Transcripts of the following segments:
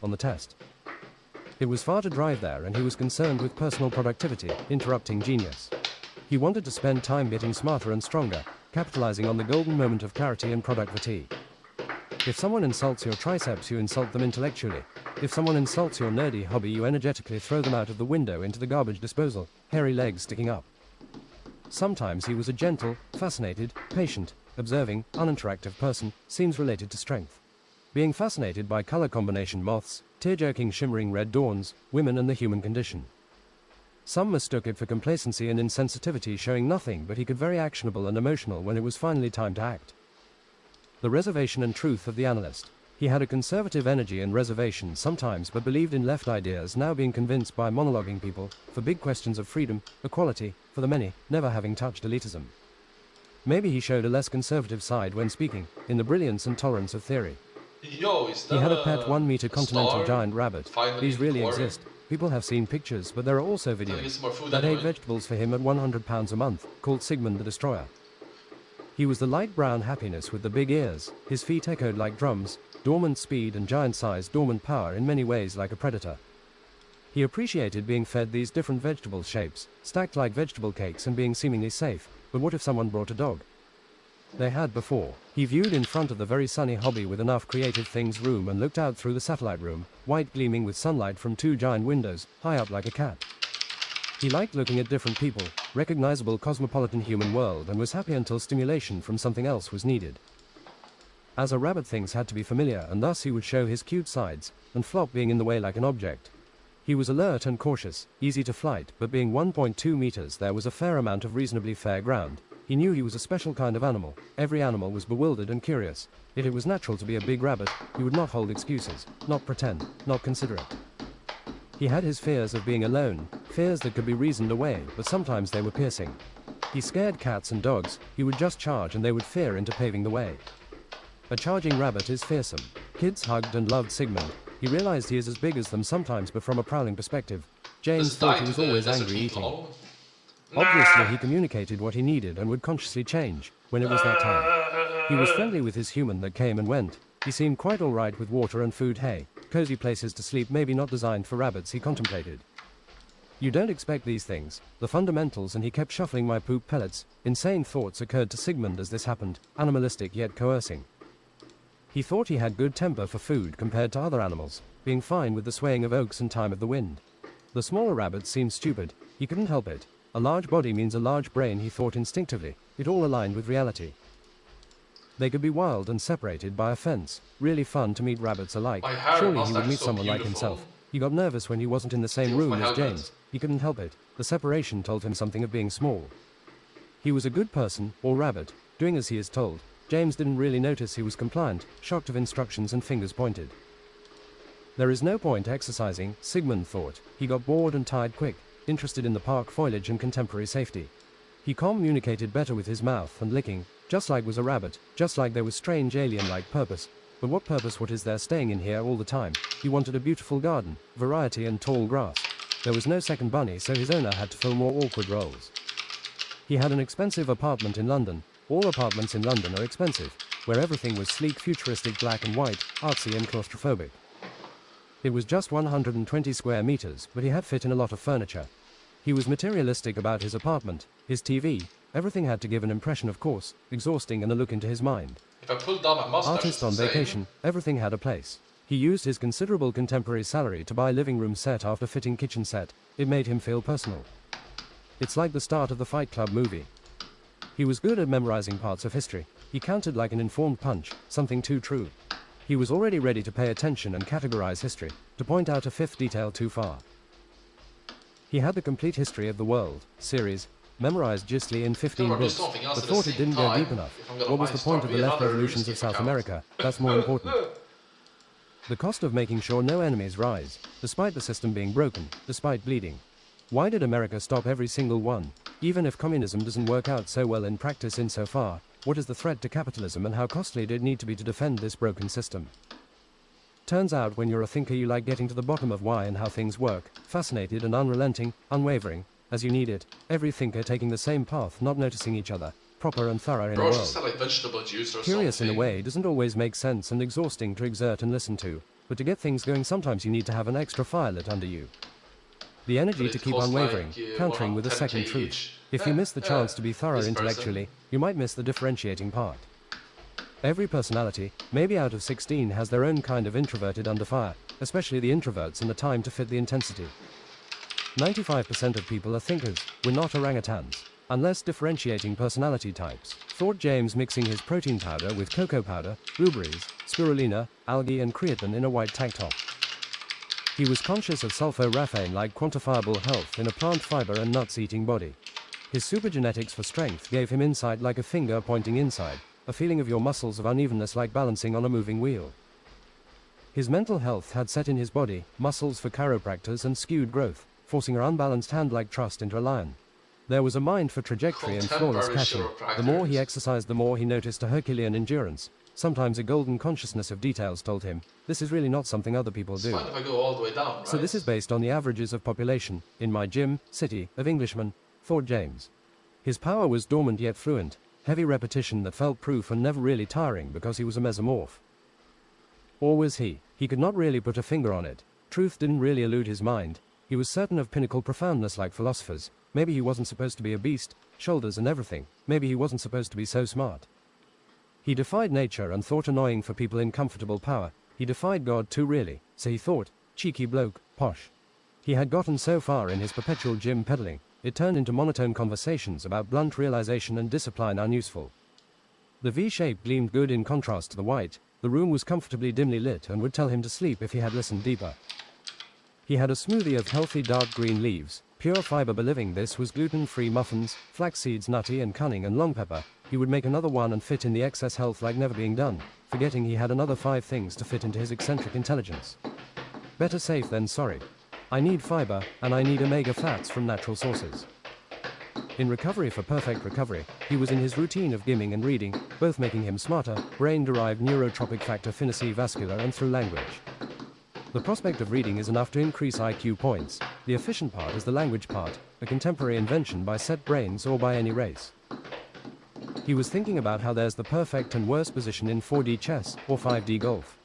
on the test. It was far to drive there, and he was concerned with personal productivity, interrupting genius. He wanted to spend time getting smarter and stronger, capitalizing on the golden moment of clarity and productivity. If someone insults your triceps, you insult them intellectually. If someone insults your nerdy hobby, you energetically throw them out of the window into the garbage disposal, hairy legs sticking up. Sometimes he was a gentle, fascinated, patient, observing, uninteractive person, seems related to strength. Being fascinated by color combination moths, tear-jerking shimmering red dawns, women and the human condition. Some mistook it for complacency and insensitivity, showing nothing, but he could very actionable and emotional when it was finally time to act. The reservation and truth of the analyst. He had a conservative energy and reservation sometimes, but believed in left ideas, now being convinced by monologuing people, for big questions of freedom, equality, for the many, never having touched elitism. Maybe he showed a less conservative side when speaking, in the brilliance and tolerance of theory. Yo, is that He had a pet 1-meter continental star? giant rabbit. Finally These really recording? exist. People have seen pictures, but there are also Get videos some more food that ate anyway. vegetables for him at £100 a month, called Sigmund the Destroyer. He was the light brown happiness with the big ears. His feet echoed like drums, dormant speed and giant-sized dormant power, in many ways like a predator. He appreciated being fed these different vegetable shapes, stacked like vegetable cakes, and being seemingly safe. But what if someone brought a dog? They had before. He viewed in front of the very sunny hobby with enough creative things room, and looked out through the satellite room, white gleaming with sunlight from 2 giant windows, high up like a cat. He liked looking at different people, recognizable cosmopolitan human world, and was happy until stimulation from something else was needed. As a rabbit, things had to be familiar, and thus he would show his cute sides, and flop being in the way like an object. He was alert and cautious, easy to flight, but being 1.2 meters there was a fair amount of reasonably fair ground. He knew he was a special kind of animal. Every animal was bewildered and curious. If it was natural to be a big rabbit, he would not hold excuses, not pretend, not consider it. He had his fears of being alone, fears that could be reasoned away, but sometimes they were piercing. He scared cats and dogs. He would just charge and they would fear into paving the way. A charging rabbit is fearsome. Kids hugged and loved Sigmund. He realized he is as big as them sometimes, but from a prowling perspective. James thought he was always angry eating. Obviously he communicated what he needed and would consciously change when it was that time. He was friendly with his human that came and went. He seemed quite alright with water and food, hay, cozy places to sleep, maybe not designed for rabbits, he contemplated. You don't expect these things, the fundamentals, and he kept shuffling my poop pellets. Insane thoughts occurred to Sigmund as this happened, animalistic yet coercing. He thought he had good temper for food compared to other animals, being fine with the swaying of oaks and time of the wind. The smaller rabbits seemed stupid. He couldn't help it. A large body means a large brain, he thought instinctively. It all aligned with reality. They could be wild and separated by a fence. Really fun to meet rabbits alike. Surely he would meet someone like himself. He got nervous when he wasn't in the same room as James. He couldn't help it. The separation told him something of being small. He was a good person, or rabbit, doing as he is told. James didn't really notice he was compliant, shocked of instructions and fingers pointed. There is no point exercising, Sigmund thought. He got bored and tired quick, interested in the park foliage and contemporary safety. He communicated better with his mouth and licking, just like was a rabbit, just like there was strange alien-like purpose. But what purpose? What is there staying in here all the time? He wanted a beautiful garden, variety and tall grass. There was no second bunny, so his owner had to fill more awkward roles. He had an expensive apartment in London. All apartments in London are expensive, where everything was sleek, futuristic, black and white, artsy and claustrophobic. It was just 120 square meters, but he had fit in a lot of furniture. He was materialistic about his apartment, his TV, everything had to give an impression, of course, exhausting and a look into his mind. If I pull down my mustache, Artist on vacation, everything had a place. He used his considerable contemporary salary to buy living room set after fitting kitchen set. It made him feel personal. It's like the start of the Fight Club movie. He was good at memorizing parts of history. He counted like an informed punch, something too true. He was already ready to pay attention and categorize history, to point out a fifth detail too far. He had the complete history of the world series, memorized gistly in 15 books, but thought it didn't go deep enough. What was the point of the left revolutions of South America? That's more important. The cost of making sure no enemies rise, despite the system being broken, despite bleeding. Why did America stop every single one? Even if communism doesn't work out so well in practice insofar, what is the threat to capitalism and how costly did it need to be to defend this broken system? Turns out when you're a thinker you like getting to the bottom of why and how things work, fascinated and unrelenting, unwavering, as you need it, every thinker taking the same path, not noticing each other, proper and thorough in a world. Like vegetable juice or Curious something. in a way doesn't always make sense and exhausting to exert and listen to. but to get things going sometimes you need to have an extra fire lit under you. The energy to keep unwavering, countering with a second 110K truth. each. If you miss the chance to be thorough this person. intellectually, you might miss the differentiating part. Every personality, maybe out of 16, has their own kind of introverted under fire, especially the introverts and the time to fit the intensity. 95% of people are thinkers, we're not orangutans. Unless differentiating personality types, thought James, mixing his protein powder with cocoa powder, blueberries, spirulina, algae and creatine in a white tank top. He was conscious of sulforaphane like quantifiable health in a plant fiber and nuts eating body. His supergenetics for strength gave him insight like a finger pointing inside, a feeling of your muscles of unevenness like balancing on a moving wheel. His mental health had set in his body, muscles for chiropractors and skewed growth, forcing her unbalanced hand like trust into a lion. There was a mind for trajectory and flawless catching. The more he exercised, the more he noticed a Herculean endurance. Sometimes a golden consciousness of details told him, this is really not something other people do. It's fine if I go all the way down, right? So this is based on the averages of population, in my gym, city, of Englishmen, thought James. His power was dormant yet fluent, heavy repetition that felt proof and never really tiring because he was a mesomorph. Or was he? He could not really put a finger on it. Truth didn't really elude his mind. He was certain of pinnacle profoundness like philosophers. Maybe he wasn't supposed to be a beast, shoulders and everything. Maybe he wasn't supposed to be so smart. He defied nature and thought annoying for people in comfortable power. He defied God too really, so he thought, cheeky bloke, posh. He had gotten so far in his perpetual gym peddling, it turned into monotone conversations about blunt realization and discipline unuseful. The V-shape gleamed good in contrast to the white. The room was comfortably dimly lit and would tell him to sleep if he had listened deeper. He had a smoothie of healthy dark green leaves, pure fiber believing this was gluten-free muffins, flax seeds nutty and cunning and long pepper. He would make another one and fit in the excess health like never being done, forgetting he had another 5 things to fit into his eccentric intelligence. Better safe than sorry. I need fiber, and I need omega fats from natural sources. In recovery for perfect recovery, he was in his routine of gymming and reading, both making him smarter, brain-derived neurotropic factor finicity vascular and through language. The prospect of reading is enough to increase IQ points. The efficient part is the language part, a contemporary invention by set brains or by any race. He was thinking about how there's the perfect and worst position in 4D chess or 5D golf.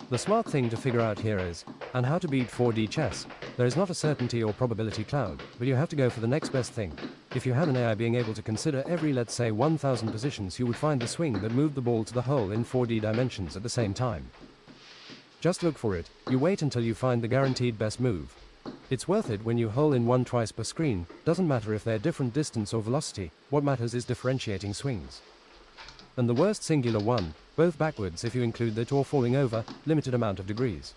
The smart thing to figure out here is, and how to beat 4D chess. There is not a certainty or probability cloud, but you have to go for the next best thing. If you had an AI being able to consider every, let's say, 1,000 positions, you would find the swing that moved the ball to the hole in 4D dimensions at the same time. Just look for it. You wait until you find the guaranteed best move. It's worth it when you hole in one twice per screen. Doesn't matter if they're different distance or velocity. What matters is differentiating swings. And the worst singular one, both backwards if you include that or falling over, limited amount of degrees.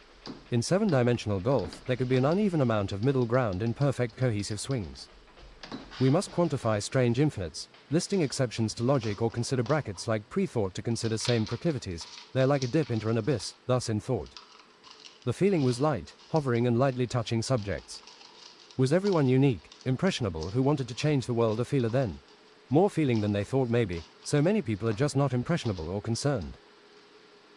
In 7-dimensional golf, there could be an uneven amount of middle ground in perfect cohesive swings. We must quantify strange infinites, listing exceptions to logic or consider brackets like pre-thought to consider same proclivities. They're like a dip into an abyss, thus in thought. The feeling was light, hovering and lightly touching subjects. Was everyone unique, impressionable who wanted to change the world a feeler then? More feeling than they thought maybe, so many people are just not impressionable or concerned.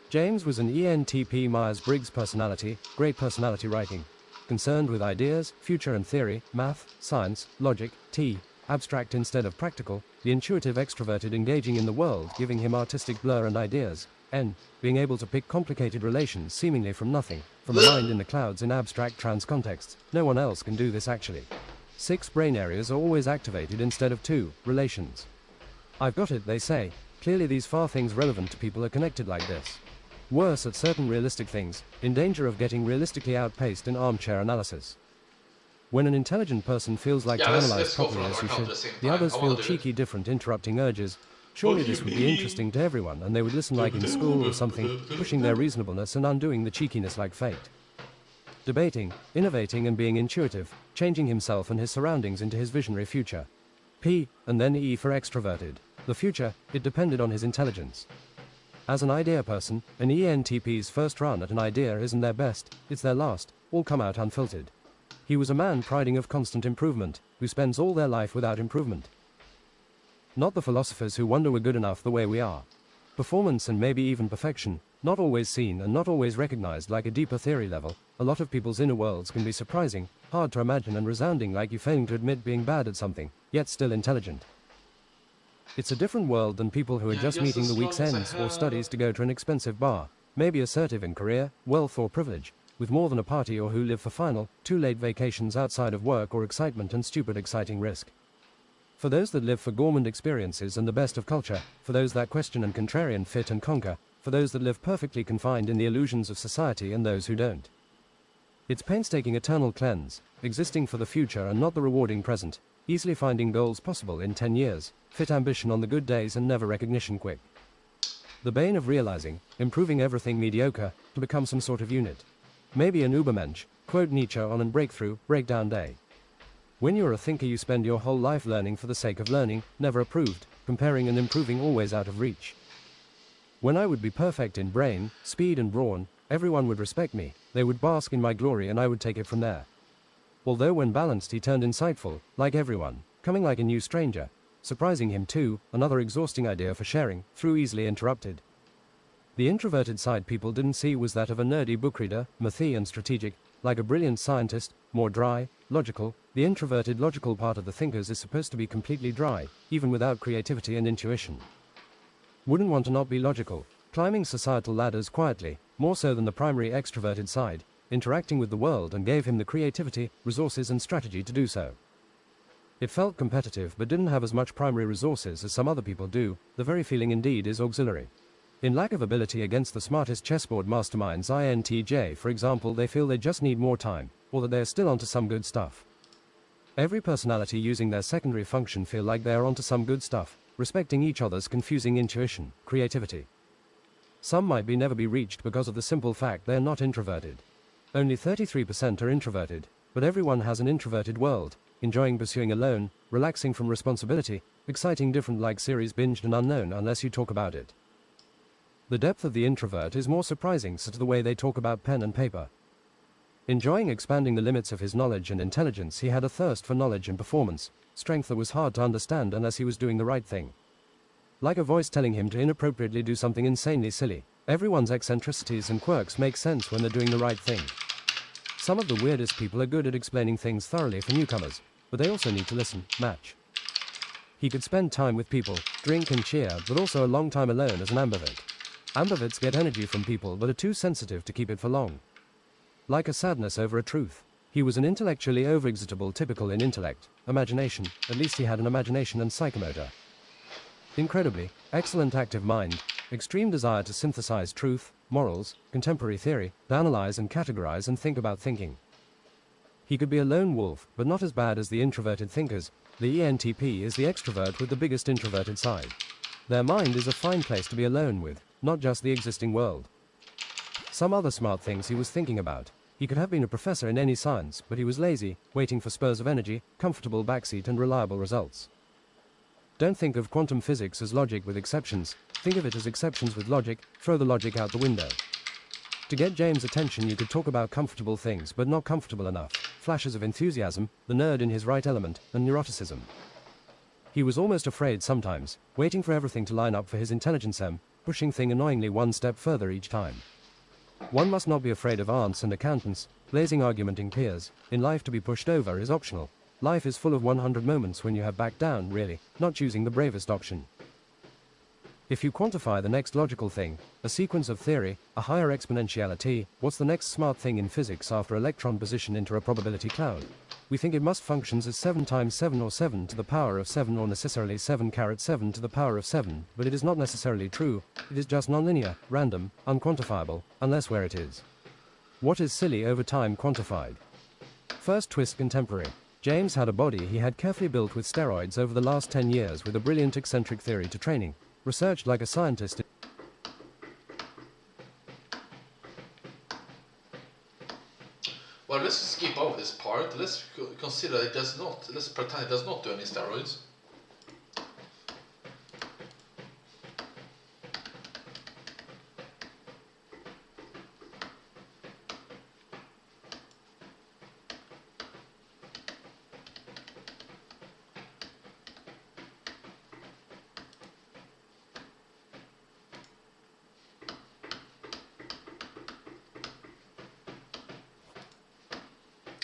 James was an ENTP Myers-Briggs personality, great personality writing. Concerned with ideas, future and theory, math, science, logic, abstract instead of practical, the intuitive extroverted engaging in the world giving him artistic blur and ideas, being able to pick complicated relations seemingly from nothing, from a mind in the clouds in abstract trance contexts. No one else can do this actually. 6 brain areas are always activated instead of 2, relations. I've got it, they say. Clearly these far things relevant to people are connected like this. Worse at certain realistic things, in danger of getting realistically outpaced in armchair analysis. When an intelligent person feels like to analyze properly as you should, the others feel cheeky different interrupting urges. Surely this would be interesting to everyone and they would listen like in school or something, pushing their reasonableness and undoing the cheekiness like fate. Debating, innovating and being intuitive, changing himself and his surroundings into his visionary future. P, and then E for extroverted. The future, it depended on his intelligence. As an idea person, an ENTP's first run at an idea isn't their best, it's their last, all come out unfiltered. He was a man priding of constant improvement, who spends all their life without improvement. Not the philosophers who wonder we're good enough the way we are. Performance and maybe even perfection, not always seen and not always recognized like a deeper theory level. A lot of people's inner worlds can be surprising, hard to imagine and resounding like you failing to admit being bad at something, yet still intelligent. It's a different world than people who are just meeting the week's ends or studies to go to an expensive bar. may be assertive in career, wealth or privilege, with more than a party, or who live for final, too late vacations outside of work or excitement and stupid exciting risk. For those that live for gourmand experiences and the best of culture, for those that question and contrarian fit and conquer, for those that live perfectly confined in the illusions of society and those who don't. It's painstaking eternal cleanse, existing for the future and not the rewarding present, easily finding goals possible in 10 years, fit ambition on the good days and never recognition quick. The bane of realizing, improving everything mediocre, to become some sort of unit. Maybe an Ubermensch, quote Nietzsche on an breakthrough, breakdown day. When you're a thinker you spend your whole life learning for the sake of learning, never approved, comparing and improving always out of reach. When I would be perfect in brain, speed and brawn, everyone would respect me, they would bask in my glory and I would take it from there. Although when balanced he turned insightful, like everyone, coming like a new stranger, surprising him too, another exhausting idea for sharing, through easily interrupted. The introverted side people didn't see was that of a nerdy book reader, mathy and strategic, like a brilliant scientist, more dry, logical. The introverted logical part of the thinkers is supposed to be completely dry, even without creativity and intuition. Wouldn't want to not be logical, climbing societal ladders quietly, more so than the primary extroverted side, interacting with the world, and gave him the creativity, resources and strategy to do so. It felt competitive but didn't have as much primary resources as some other people do. The very feeling indeed is auxiliary. In lack of ability against the smartest chessboard masterminds INTJ, for example, they feel they just need more time, or that they are still onto some good stuff. Every personality using their secondary function feel like they are onto some good stuff, respecting each other's confusing intuition, creativity. Some might never be reached because of the simple fact they are not introverted. Only 33% are introverted, but everyone has an introverted world, enjoying pursuing alone, relaxing from responsibility, exciting different like series binged and unknown unless you talk about it. The depth of the introvert is more surprising so to the way they talk about pen and paper. Enjoying expanding the limits of his knowledge and intelligence, he had a thirst for knowledge and performance, strength that was hard to understand unless he was doing the right thing. Like a voice telling him to inappropriately do something insanely silly. Everyone's eccentricities and quirks make sense when they're doing the right thing. Some of the weirdest people are good at explaining things thoroughly for newcomers, but they also need to listen, match. He could spend time with people, drink and cheer, but also a long time alone as an ambivert. Ambiverts get energy from people but are too sensitive to keep it for long. Like a sadness over a truth. He was an intellectually overexcitable, typical in intellect, imagination, at least he had an imagination and psychomotor. Incredibly, excellent active mind, extreme desire to synthesize truth, morals, contemporary theory, to analyze and categorize and think about thinking. He could be a lone wolf, but not as bad as the introverted thinkers. The ENTP is the extrovert with the biggest introverted side. Their mind is a fine place to be alone with, not just the existing world. Some other smart things he was thinking about. He could have been a professor in any science, but he was lazy, waiting for spurs of energy, comfortable backseat and reliable results. Don't think of quantum physics as logic with exceptions. Think of it as exceptions with logic. Throw the logic out the window. To get James' attention you could talk about comfortable things but not comfortable enough, flashes of enthusiasm, the nerd in his right element, and neuroticism. He was almost afraid sometimes, waiting for everything to line up for his intelligence pushing thing annoyingly one step further each time. One must not be afraid of aunts and accountants, blazing argumenting peers. In life to be pushed over is optional. Life is full of 100 moments when you have backed down, really, not choosing the bravest option. If you quantify the next logical thing, a sequence of theory, a higher exponentiality, what's the next smart thing in physics after electron position into a probability cloud? We think it must functions as 7 times 7 or 7 to the power of 7 or necessarily 7 caret 7 to the power of 7, but it is not necessarily true. It is just nonlinear, random, unquantifiable, unless where it is. What is silly over time quantified? First twist contemporary. James had a body he had carefully built with steroids over the last 10 years with a brilliant eccentric theory to training. Researched like a scientist. Well, let's skip over this part. Let's consider it does not. Let's pretend it does not do any steroids.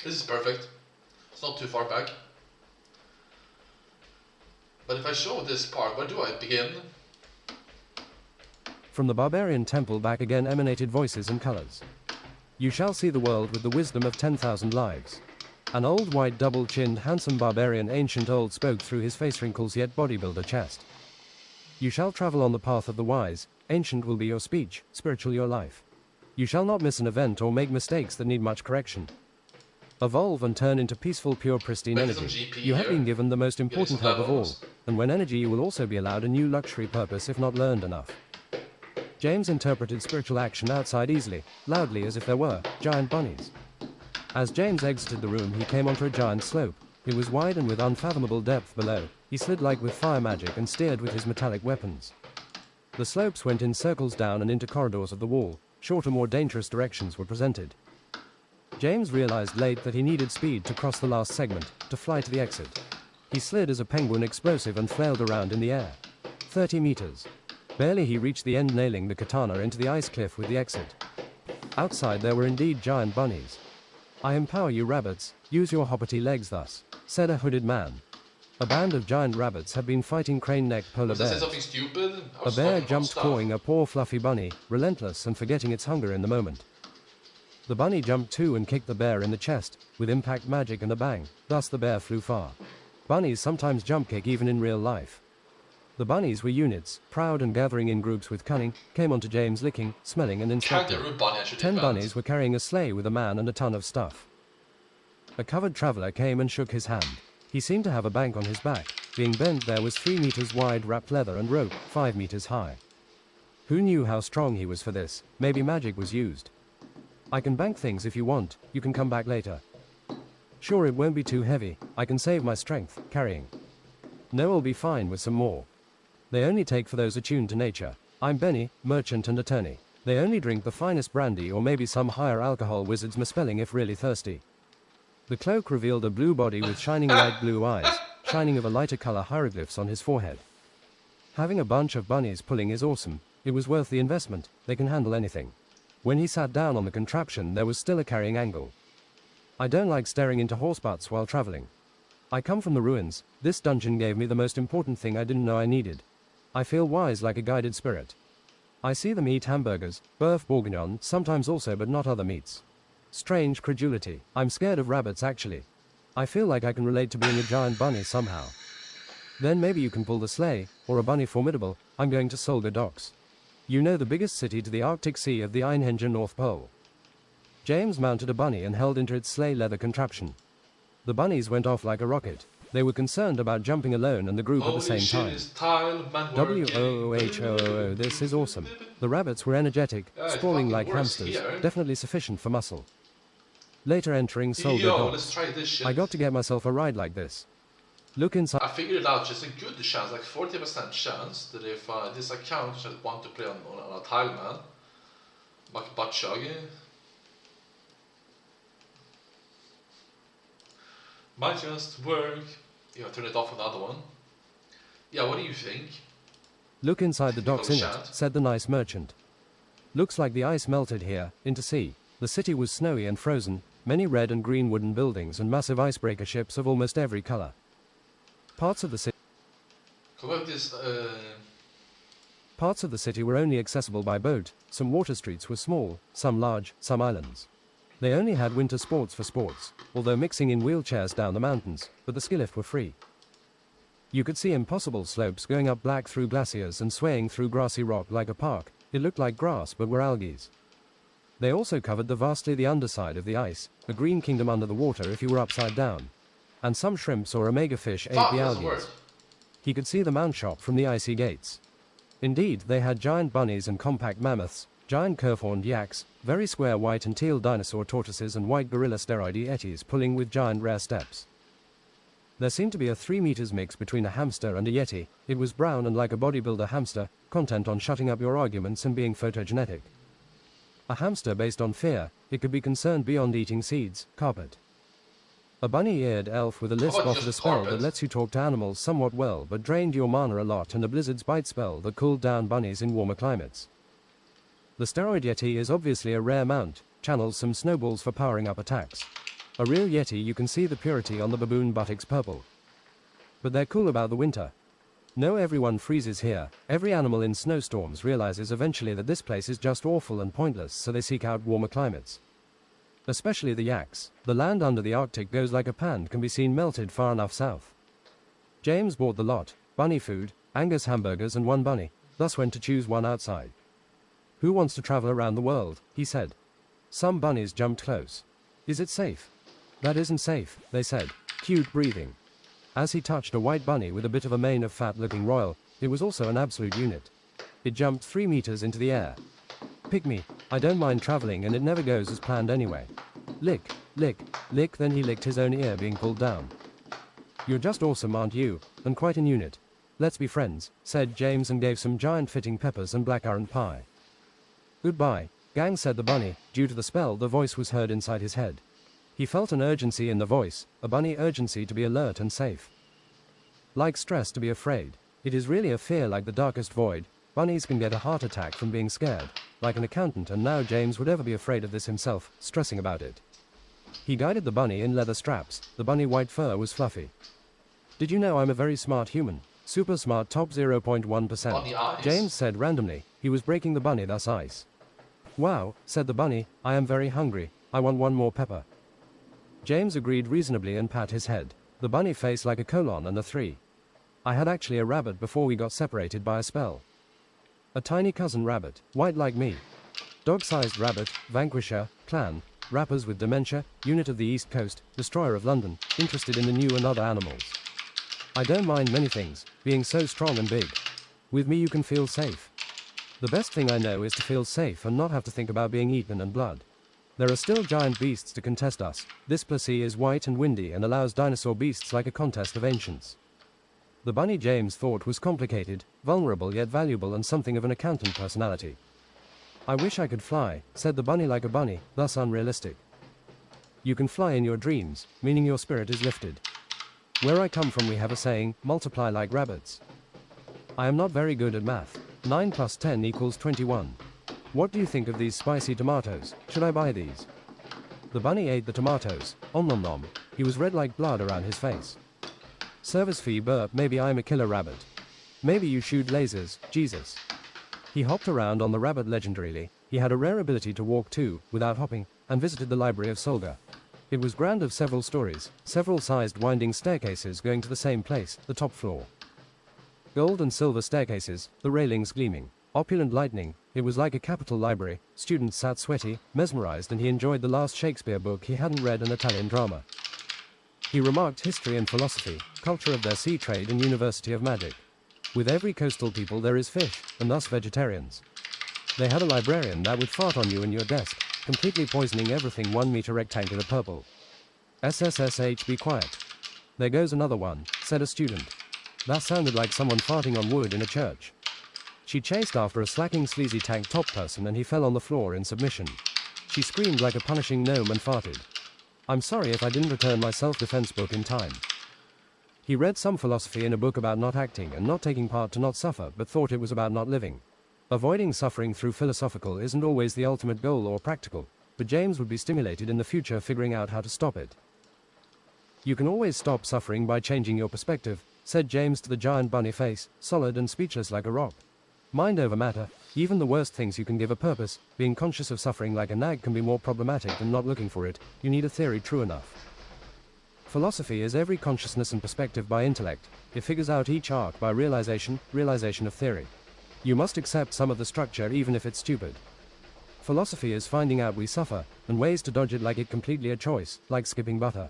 This is perfect. It's not too far back. But if I show this part, where do I begin? From the barbarian temple back again emanated voices and colors. You shall see the world with the wisdom of 10,000 lives. An old white double-chinned handsome barbarian ancient old spoke through his face wrinkles yet bodybuilder chest. You shall travel on the path of the wise, ancient will be your speech, spiritual your life. You shall not miss an event or make mistakes that need much correction. Evolve and turn into peaceful, pure, pristine energy. You have been given the most important help of all, and when energy you will also be allowed a new luxury purpose if not learned enough. James interpreted spiritual action outside easily, loudly as if there were giant bunnies. As James exited the room he came onto a giant slope. It was wide and with unfathomable depth below. He slid like with fire magic and steered with his metallic weapons. The slopes went in circles down and into corridors of the wall. Shorter, more dangerous directions were presented. James realized late that he needed speed to cross the last segment, to fly to the exit. He slid as a penguin explosive and flailed around in the air. 30 meters. Barely he reached the end, nailing the katana into the ice cliff with the exit. Outside there were indeed giant bunnies. I empower you rabbits, use your hoppity legs thus, said a hooded man. A band of giant rabbits had been fighting crane-necked polar bears. A bear jumped clawing a poor fluffy bunny, relentless and forgetting its hunger in the moment. The bunny jumped too and kicked the bear in the chest, with impact magic and a bang, thus the bear flew far. Bunnies sometimes jump kick even in real life. The bunnies were units, proud and gathering in groups with cunning, came onto James licking, smelling and inspecting. 10 bunnies were carrying a sleigh with a man and a ton of stuff. A covered traveler came and shook his hand. He seemed to have a bank on his back. Being bent there was 3 meters wide wrapped leather and rope, 5 meters high. Who knew how strong he was for this? Maybe magic was used. I can bank things if you want, you can come back later. Sure, it won't be too heavy, I can save my strength, carrying. No, I'll be fine with some more. They only take for those attuned to nature. I'm Benny, merchant and attorney. They only drink the finest brandy or maybe some higher alcohol wizard's misspelling if really thirsty. The cloak revealed a blue body with shining light blue eyes, shining of a lighter color hieroglyphs on his forehead. Having a bunch of bunnies pulling is awesome. It was worth the investment, they can handle anything. When he sat down on the contraption there was still a carrying angle. I don't like staring into horse butts while traveling. I come from the ruins. This dungeon gave me the most important thing I didn't know I needed. I feel wise like a guided spirit. I see them eat hamburgers, beef bourguignon, sometimes also but not other meats. Strange credulity. I'm scared of rabbits actually. I feel like I can relate to being a giant bunny somehow. Then maybe you can pull the sleigh, or a bunny formidable. I'm going to Solga Docks. You know, the biggest city to the Arctic Sea of the Einhengen North Pole. James mounted a bunny and held into its sleigh leather contraption. The bunnies went off like a rocket. They were concerned about jumping alone and the group at the same time. WOOHOOO, this is awesome. The rabbits were energetic, sprawling like hamsters, definitely sufficient for muscle. Later entering Solga Docks. I got to get myself a ride like this. Look inside. I figured it out, just a good chance, like 40% chance that if this account want to play on a tileman, but chuggy. Might just work. Yeah, turn it off another one. Yeah, what do you think? Look inside the docks in it, said the nice merchant. Looks like the ice melted here, into sea. The city was snowy and frozen, many red and green wooden buildings and massive icebreaker ships of almost every color. Parts of the city were only accessible by boat. Some water streets were small, some large, some islands. They only had winter sports for sports, although mixing in wheelchairs down the mountains, but the ski lift were free. You could see impossible slopes going up black through glaciers and swaying through grassy rock like a park. It looked like grass but were algae. They also covered the underside of the ice, a green kingdom under the water if you were upside down. And some shrimps or omega fish ate the algae. He could see the mount shop from the icy gates. Indeed, they had giant bunnies and compact mammoths, giant curve-horned yaks, very square white and teal dinosaur tortoises and white gorilla steroid yetis pulling with giant rare steps. There seemed to be a 3 meters mix between a hamster and a yeti. It was brown and like a bodybuilder hamster, content on shutting up your arguments and being photogenetic. A hamster based on fear, it could be concerned beyond eating seeds, carpet. A bunny-eared elf with a lisp offered a spell that lets you talk to animals somewhat well but drained your mana a lot, and a blizzard's bite spell that cooled down bunnies in warmer climates. The steroid yeti is obviously a rare mount, channels some snowballs for powering up attacks. A real yeti, you can see the purity on the baboon buttocks purple. But they're cool about the winter. No, everyone freezes here. Every animal in snowstorms realizes eventually that this place is just awful and pointless, so they seek out warmer climates. Especially the yaks. The land under the Arctic goes like a pan, can be seen melted far enough south. James bought the lot, bunny food, Angus hamburgers and one bunny, thus went to choose one outside. Who wants to travel around the world, he said. Some bunnies jumped close. Is it safe? That isn't safe, they said, cute breathing. As he touched a white bunny with a bit of a mane of fat-looking royal, it was also an absolute unit. It jumped 3 meters into the air. Pick me, I don't mind traveling and it never goes as planned anyway. Lick, lick, lick, then he licked his own ear being pulled down. You're just awesome, aren't you, and quite an unit. Let's be friends, said James and gave some giant fitting peppers and blackcurrant pie. Goodbye, gang, said the bunny. Due to the spell, the voice was heard inside his head. He felt an urgency in the voice, a bunny urgency to be alert and safe. Like stress to be afraid. It is really a fear like the darkest void. Bunnies can get a heart attack from being scared, like an accountant, and now James would ever be afraid of this himself, stressing about it. He guided the bunny in leather straps. The bunny white fur was fluffy. Did you know I'm a very smart human? Super smart, top 0.1%. James said randomly. He was breaking the bunny thus ice. Wow, said the bunny, I am very hungry. I want one more pepper. James agreed reasonably and pat his head. The bunny face like a colon and a 3. I had actually a rabbit before we got separated by a spell. A tiny cousin rabbit, white like me. Dog-sized rabbit, vanquisher, clan, rappers with dementia, unit of the East Coast, destroyer of London, interested in the new and other animals. I don't mind many things, being so strong and big. With me you can feel safe. The best thing I know is to feel safe and not have to think about being eaten and blood. There are still giant beasts to contest us. This place is white and windy and allows dinosaur beasts like a contest of ancients. The bunny James thought was complicated, vulnerable yet valuable, and something of an accountant personality. I wish I could fly, said the bunny, like a bunny, thus unrealistic. You can fly in your dreams, meaning your spirit is lifted. Where I come from we have a saying, multiply like rabbits. I am not very good at math. 9 plus 10 equals 21. What do you think of these spicy tomatoes? Should I buy these? The bunny ate the tomatoes. Om nom nom. He was red like blood around his face. Service fee burp. Maybe I'm a killer rabbit. Maybe you shoot lasers, Jesus. He hopped around on the rabbit legendarily. He had a rare ability to walk too, without hopping, and visited the library of Solga. It was grand of several stories, several sized winding staircases going to the same place, the top floor. Gold and silver staircases, the railings gleaming. Opulent lighting. It was like a capital library. Students sat sweaty, mesmerized, and he enjoyed the last Shakespeare book he hadn't read, an Italian drama. He remarked history and philosophy, culture of their sea trade and University of Magic. With every coastal people there is fish, and thus vegetarians. They had a librarian that would fart on you and your desk, completely poisoning everything. 1 meter rectangular purple. SSSH, be quiet. There goes another one, said a student. That sounded like someone farting on wood in a church. She chased after a slacking sleazy tank top person and he fell on the floor in submission. She screamed like a punishing gnome and farted. I'm sorry if I didn't return my self-defense book in time. He read some philosophy in a book about not acting and not taking part to not suffer, but thought it was about not living. Avoiding suffering through philosophical isn't always the ultimate goal or practical, but James would be stimulated in the future figuring out how to stop it. You can always stop suffering by changing your perspective, said James to the giant bunny face, solid and speechless like a rock. Mind over matter. Even the worst things you can give a purpose. Being conscious of suffering like a nag can be more problematic than not looking for it. You need a theory true enough. Philosophy is every consciousness and perspective by intellect. It figures out each arc by realization of theory. You must accept some of the structure even if it's stupid. Philosophy is finding out we suffer, and ways to dodge it, like it completely a choice, like skipping butter.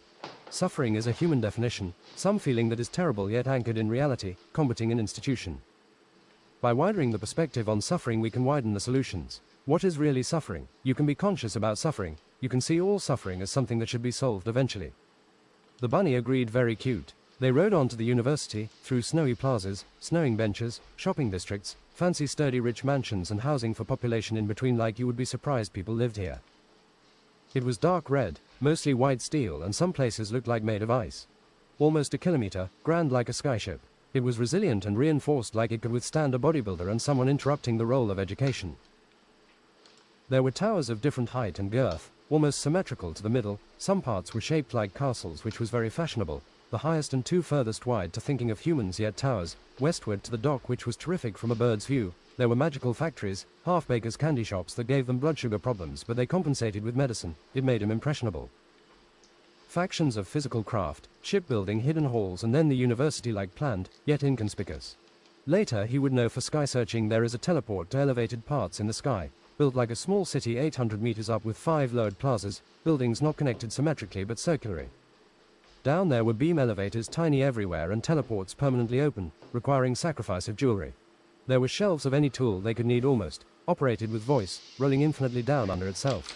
Suffering is a human definition, some feeling that is terrible yet anchored in reality, combating an institution. By widening the perspective on suffering we can widen the solutions. What is really suffering? You can be conscious about suffering. You can see all suffering as something that should be solved eventually. The bunny agreed, very cute. They rode on to the university, through snowy plazas, snowing benches, shopping districts, fancy sturdy rich mansions and housing for population in between, like you would be surprised people lived here. It was dark red, mostly white steel, and some places looked like made of ice. Almost a kilometer, grand like a skyship. It was resilient and reinforced like it could withstand a bodybuilder and someone interrupting the role of education. There were towers of different height and girth, almost symmetrical to the middle. Some parts were shaped like castles, which was very fashionable. the highest and two furthest wide to thinking of humans yet towers, westward to the dock which was terrific from a bird's view. There were magical factories, half-bakers' candy shops that gave them blood sugar problems but they compensated with medicine. It made him impressionable. Factions of physical craft, shipbuilding, hidden halls, and then the university-like planned, yet inconspicuous. Later he would know for sky searching there is a teleport to elevated parts in the sky, built like a small city 800 meters up with 5 lowered plazas, buildings not connected symmetrically but circularly. Down there were beam elevators tiny everywhere and teleports permanently open, requiring sacrifice of jewelry. There were shelves of any tool they could need almost, operated with voice, rolling infinitely down under itself.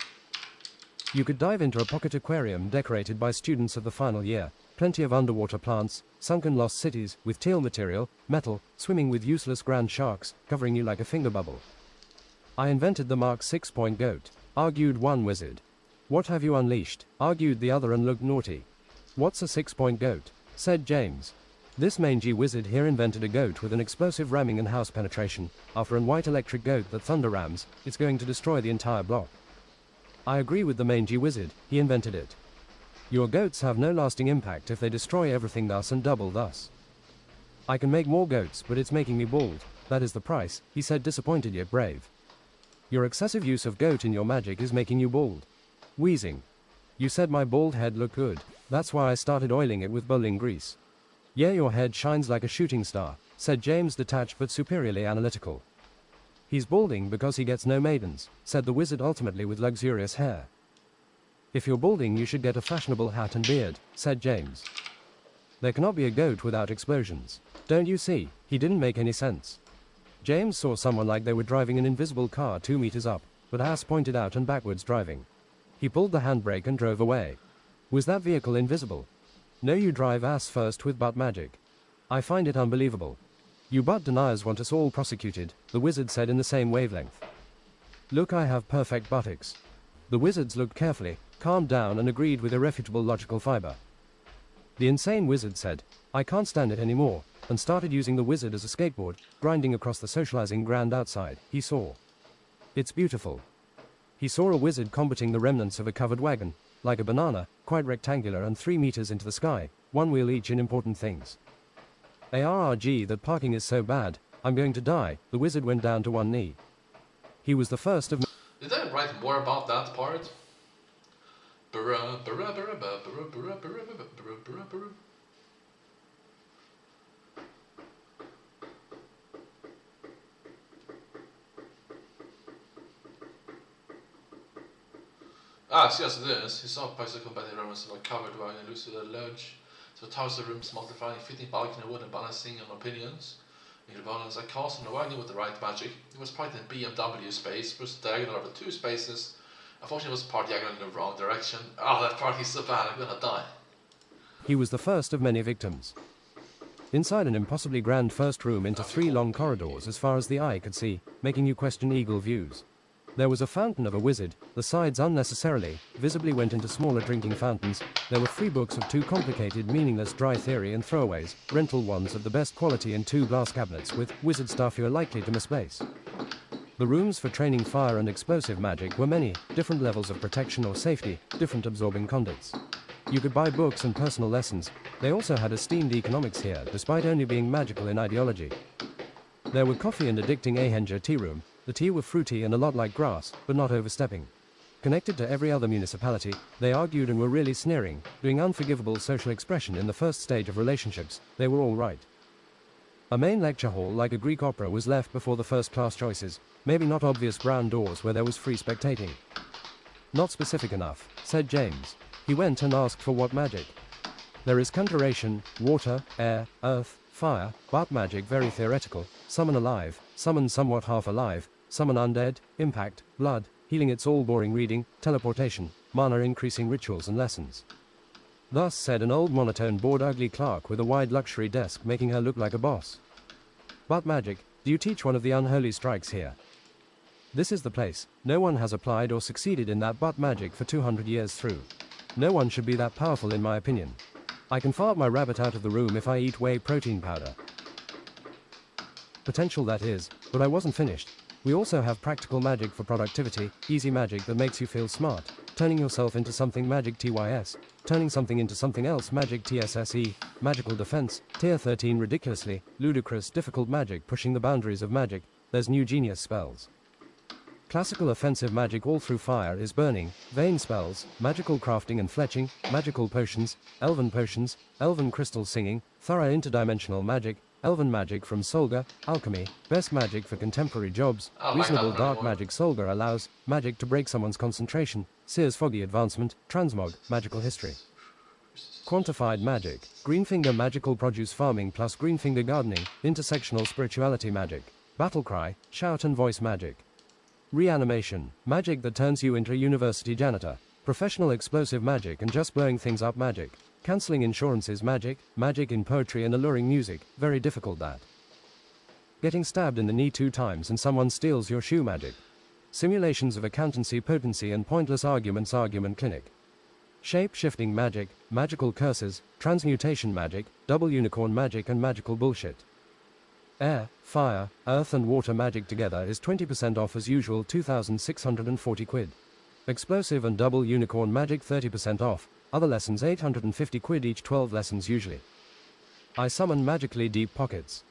You could dive into a pocket aquarium decorated by students of the final year, plenty of underwater plants, sunken lost cities, with teal material, metal, swimming with useless grand sharks, covering you like a finger bubble. I invented the Mark 6-point goat, argued one wizard. What have you unleashed, argued the other and looked naughty. What's a 6-point goat, said James. This mangy wizard here invented a goat with an explosive ramming and house penetration. After an white electric goat that thunder rams, it's going to destroy the entire block. I agree with the mangy wizard, he invented it. Your goats have no lasting impact if they destroy everything thus and double thus. I can make more goats but it's making me bald, that is the price, he said, disappointed yet brave. Your excessive use of goat in your magic is making you bald. Wheezing. You said my bald head looked good, that's why I started oiling it with bowling grease. Yeah, your head shines like a shooting star, said James, detached but superiorly analytical. He's balding because he gets no maidens, said the wizard, ultimately with luxurious hair. If you're balding you should get a fashionable hat and beard, said James. There cannot be a goat without explosions. Don't you see? He didn't make any sense. James saw someone like they were driving an invisible car 2 meters up, but ass pointed out and backwards driving. He pulled the handbrake and drove away. Was that vehicle invisible? No, you drive ass first with butt magic. I find it unbelievable. You butt deniers want us all prosecuted, the wizard said in the same wavelength. Look, I have perfect buttocks. The wizards looked carefully, calmed down and agreed with irrefutable logical fiber. The insane wizard said, I can't stand it anymore, and started using the wizard as a skateboard, grinding across the socializing ground outside. He saw. It's beautiful. He saw a wizard combating the remnants of a covered wagon, like a banana, quite rectangular and 3 meters into the sky, one wheel each in important things. ARRG, that parking is so bad, I'm going to die, the wizard went down to one knee. He was the first of... Did I write more about that part? Yes, it is. He saw bicycle by the remnants of a covered wagon and loose with a ledge. So towers of rooms multiplying, fitting balcony wood and balancing on opinions. In the balance, I cast on the wagon with the right magic. It was part in BMW space, was diagonal over 2 spaces. Unfortunately, it was part diagonal in the wrong direction. That part is so bad, I'm gonna die. He was the first of many victims. Inside an impossibly grand first room into 3 long corridors as far as the eye could see, making you question eagle views. There was a fountain of a wizard, the sides unnecessarily, visibly went into smaller drinking fountains. There were 3 books of 2 complicated, meaningless dry theory and throwaways, rental ones of the best quality in 2 glass cabinets with wizard stuff you are likely to misplace. The rooms for training fire and explosive magic were many, different levels of protection or safety, different absorbing conduits. You could buy books and personal lessons. They also had esteemed economics here, despite only being magical in ideology. There were coffee and addicting Ahenger tea room. The tea were fruity and a lot like grass, but not overstepping. Connected to every other municipality, they argued and were really sneering, doing unforgivable social expression in the first stage of relationships. They were all right. A main lecture hall like a Greek opera was left before the first-class choices, maybe not obvious brown doors where there was free spectating. Not specific enough, said James. He went and asked for what magic. There is conjuration, water, air, earth, fire, but magic very theoretical, summon alive, summon somewhat half alive, summon undead, impact, blood, healing, it's all boring reading, teleportation, mana increasing rituals and lessons. Thus said an old monotone bored ugly clerk with a wide luxury desk making her look like a boss. But magic, do you teach one of the unholy strikes here? This is the place. No one has applied or succeeded in that but magic for 200 years through. No one should be that powerful in my opinion. I can fart my rabbit out of the room if I eat whey protein powder. Potential that is, but I wasn't finished. We also have practical magic for productivity, easy magic that makes you feel smart. turning yourself into something magic TYS, turning something into something else magic TSSE, magical defense, tier 13 ridiculously, ludicrous difficult magic pushing the boundaries of magic, there's new genius spells. Classical offensive magic all through fire is burning, vein spells, magical crafting and fletching, magical potions, elven crystal singing, thorough interdimensional magic, elven magic from Solga, alchemy, best magic for contemporary jobs, I don't like reasonable that dark anymore. magic Solga allows, magic to break someone's concentration, Sears foggy advancement, transmog, magical history. Quantified magic, Greenfinger magical produce farming plus Greenfinger gardening, intersectional spirituality magic, battle cry, shout and voice magic. Reanimation, magic that turns you into a university janitor, professional explosive magic and just blowing things up magic, cancelling insurances magic, magic in poetry and alluring music, very difficult that. Getting stabbed in the knee 2 times and someone steals your shoe magic. Simulations of accountancy potency and pointless arguments argument clinic. Shape-shifting magic, magical curses, transmutation magic, double unicorn magic and magical bullshit. Air, fire, earth and water magic together is 20% off as usual 2,640 quid. Explosive and double unicorn magic 30% off, other lessons 850 quid each 12 lessons usually. I summon magically deep pockets.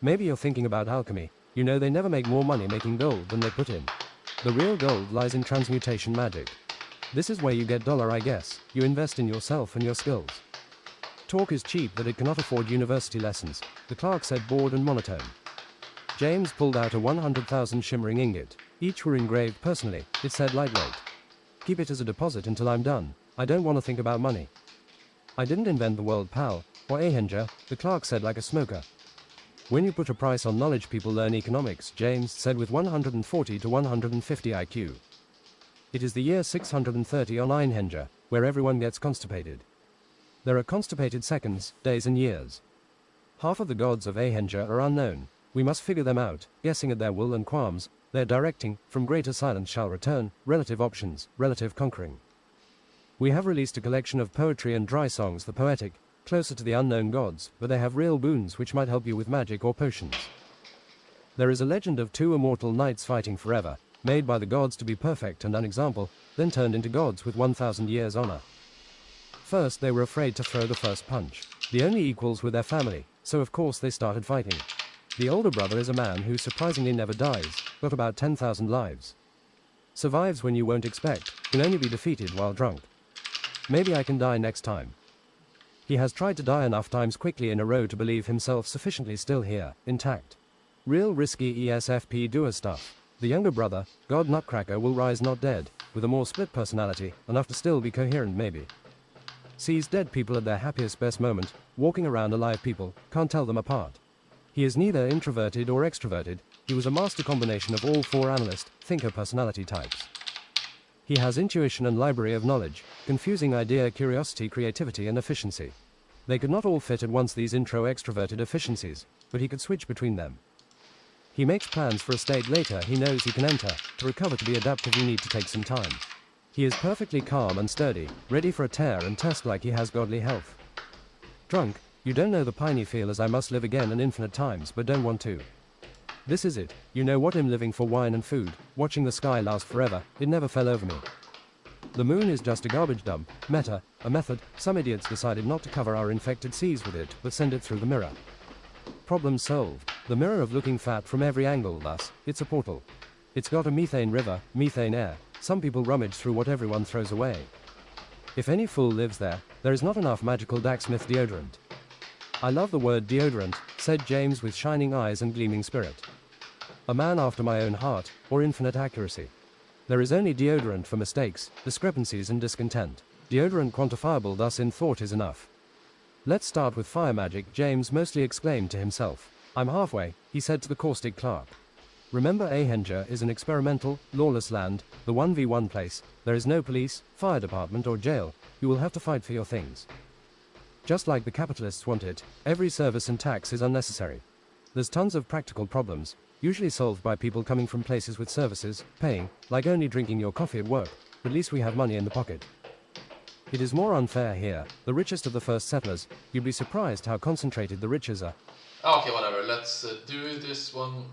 Maybe you're thinking about alchemy, you know they never make more money making gold than they put in. The real gold lies in transmutation magic. This is where you get dollar I guess, you invest in yourself and your skills. Talk is cheap that it cannot afford university lessons, the clerk said bored and monotone. James pulled out a 100,000 shimmering ingot, each were engraved personally, it said lightweight. Keep it as a deposit until I'm done, I don't want to think about money. I didn't invent the world pal, or Ahenger, the clerk said like a smoker. When you put a price on knowledge people learn economics, James said with 140 to 150 IQ. It is the year 630 on Einhenger, where everyone gets constipated. There are constipated seconds, days and years. Half of the gods of Ahenger are unknown, we must figure them out, guessing at their will and qualms, their directing, from greater silence shall return, relative options, relative conquering. We have released a collection of poetry and dry songs the poetic, closer to the unknown gods, but they have real boons which might help you with magic or potions. There is a legend of 2 immortal knights fighting forever, made by the gods to be perfect and unexample, then turned into gods with 1,000 years honor. First they were afraid to throw the first punch. The only equals were their family, so of course they started fighting. The older brother is a man who surprisingly never dies, got about 10,000 lives. Survives when you won't expect, can only be defeated while drunk. Maybe I can die next time. He has tried to die enough times quickly in a row to believe himself sufficiently still here, intact. Real risky ESFP doer stuff. The younger brother, God Nutcracker, will rise not dead, with a more split personality, enough to still be coherent maybe. Sees dead people at their happiest best moment, walking around alive people, can't tell them apart. He is neither introverted or extroverted, he was a master combination of all 4 analyst, thinker personality types. He has intuition and library of knowledge, confusing idea, curiosity, creativity and efficiency. They could not all fit at once these intro extroverted efficiencies, but he could switch between them. He makes plans for a state later he knows he can enter, to recover to be adaptive you need to take some time. He is perfectly calm and sturdy, ready for a tear and test like he has godly health. Drunk, you don't know the piney feel as I must live again and infinite times but don't want to. This is it, you know what I'm living for wine and food, watching the sky last forever, it never fell over me. The moon is just a garbage dump, meta, a method, some idiots decided not to cover our infected seas with it but send it through the mirror. Problem solved, the mirror of looking fat from every angle thus, it's a portal. It's got a methane river, methane air, some people rummage through what everyone throws away. If any fool lives there, there is not enough magical Daxmith deodorant. I love the word deodorant, said James with shining eyes and gleaming spirit. A man after my own heart, or infinite accuracy. There is only deodorant for mistakes, discrepancies and discontent. Deodorant quantifiable thus in thought is enough. Let's start with fire magic, James mostly exclaimed to himself. I'm halfway, he said to the caustic clerk. Remember Ahenger is an experimental, lawless land, the 1v1 place, there is no police, fire department or jail, you will have to fight for your things. Just like the capitalists want it, every service and tax is unnecessary. There's tons of practical problems, usually solved by people coming from places with services, paying, like only drinking your coffee at work, at least we have money in the pocket. It is more unfair here, the richest of the first settlers, you'd be surprised how concentrated the riches are. Okay, whatever, let's do this one.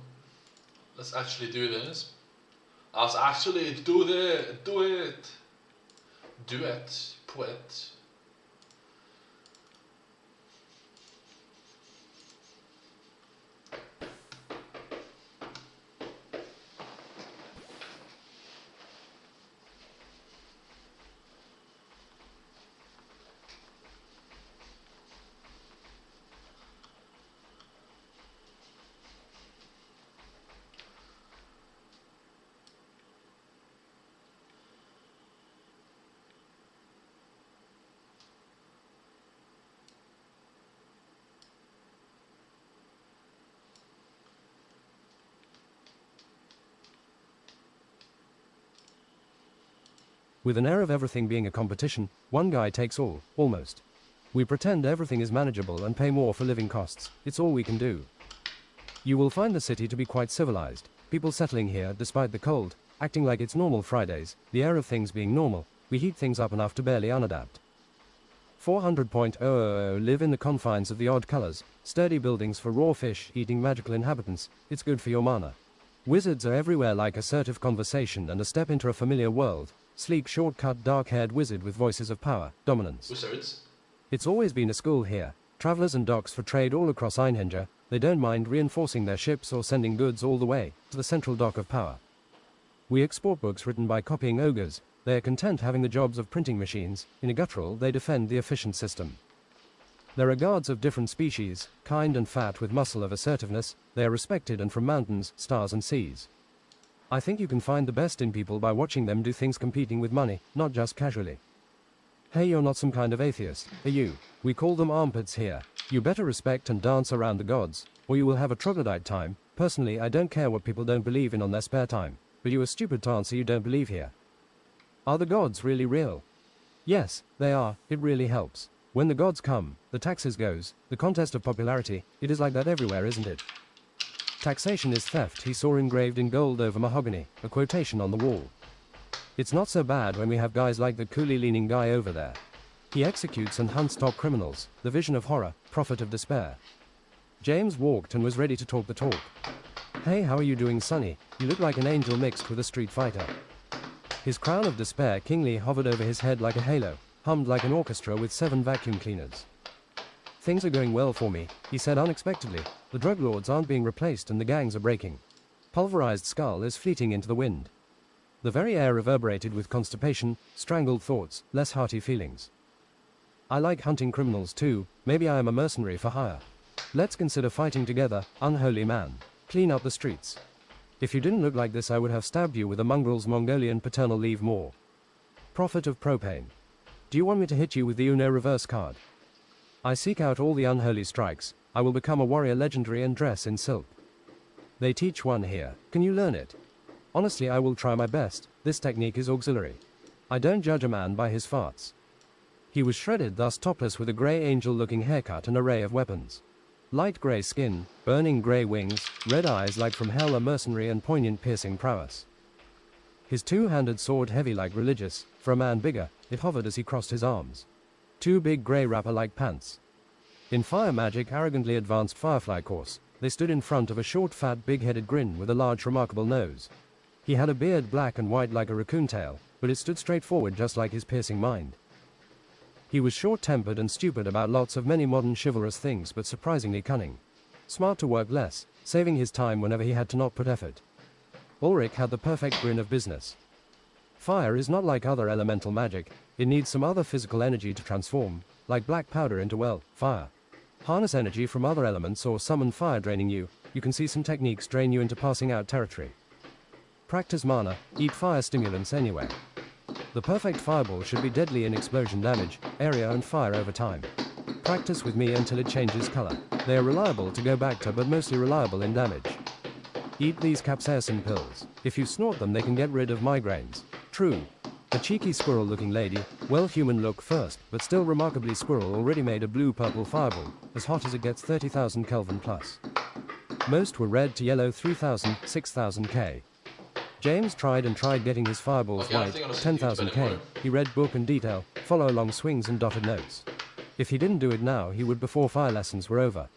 Let's actually do this. Let's actually do it. duet, poet. With an air of everything being a competition, one guy takes all, almost. We pretend everything is manageable and pay more for living costs. It's all we can do. You will find the city to be quite civilized. People settling here despite the cold, acting like it's normal Fridays, the air of things being normal. We heat things up enough to barely unadapt. 400.000 live in the confines of the odd colors, sturdy buildings for raw fish eating magical inhabitants. It's good for your mana. Wizards are everywhere, like assertive conversation and a step into a familiar world. Sleek, short-cut, dark-haired wizard with voices of power, dominance. Wizards? It's always been a school here. Travelers and docks for trade all across Einhenja. They don't mind reinforcing their ships or sending goods all the way to the central dock of power. We export books written by copying ogres. They are content having the jobs of printing machines. In a guttural, they defend the efficient system. There are guards of different species, kind and fat with muscle of assertiveness. They are respected and from mountains, stars and seas. I think you can find the best in people by watching them do things competing with money, not just casually. Hey, you're not some kind of atheist, are you? We call them armpits here. You better respect and dance around the gods, or you will have a troglodyte time. Personally, I don't care what people don't believe in on their spare time, but you are stupid to answer you don't believe here. Are the gods really real? Yes, they are. It really helps. When the gods come, the taxes goes, the contest of popularity. It is like that everywhere, isn't it? Taxation is theft, he saw engraved in gold over mahogany, a quotation on the wall. It's not so bad when we have guys like the coolie-leaning guy over there. He executes and hunts top criminals, the vision of horror, prophet of despair. James walked and was ready to talk the talk. Hey, how are you doing, Sonny? You look like an angel mixed with a street fighter. His crown of despair kingly hovered over his head like a halo, hummed like an orchestra with 7 vacuum cleaners. Things are going well for me, he said unexpectedly. The drug lords aren't being replaced and the gangs are breaking. Pulverized skull is fleeting into the wind. The very air reverberated with constipation, strangled thoughts, less hearty feelings. I like hunting criminals too. Maybe I am a mercenary for hire. Let's consider fighting together, unholy man. Clean up the streets. If you didn't look like this, I would have stabbed you with a mongrel's Mongolian paternal leave more. Prophet of propane. Do you want me to hit you with the Uno reverse card? I seek out all the unholy strikes. I will become a warrior legendary and dress in silk. They teach one here. Can you learn it? Honestly, I will try my best. This technique is auxiliary. I don't judge a man by his farts. He was shredded, thus topless, with a grey angel-looking haircut and array of weapons. Light grey skin, burning grey wings, red eyes like from hell, a mercenary and poignant piercing prowess. His two-handed sword, heavy like religious, for a man bigger, it hovered as he crossed his arms. 2 big grey wrapper-like pants. In fire magic, arrogantly advanced firefly course, they stood in front of a short, fat, big-headed grin with a large, remarkable nose. He had a beard black and white like a raccoon tail, but it stood straight forward just like his piercing mind. He was short-tempered and stupid about lots of many modern chivalrous things, but surprisingly cunning. Smart to work less, saving his time whenever he had to not put effort. Ulrich had the perfect grin of business. Fire is not like other elemental magic. It needs some other physical energy to transform, like black powder into, well, fire. Harness energy from other elements or summon fire draining you. You can see some techniques drain you into passing out territory. Practice mana, eat fire stimulants anywhere. The perfect fireball should be deadly in explosion damage, area and fire over time. Practice with me until it changes color. They are reliable to go back to, but mostly reliable in damage. Eat these capsaicin pills. If you snort them, they can get rid of migraines. True. A cheeky squirrel-looking lady, well, human look first, but still remarkably squirrel, already made a blue-purple fireball, as hot as it gets, 30,000 Kelvin plus. Most were red to yellow, 3,000, 6,000 K. James tried and tried getting his fireballs white, 10,000 K. He read book and detail, follow along swings and dotted notes. If he didn't do it now, he would before fire lessons were over.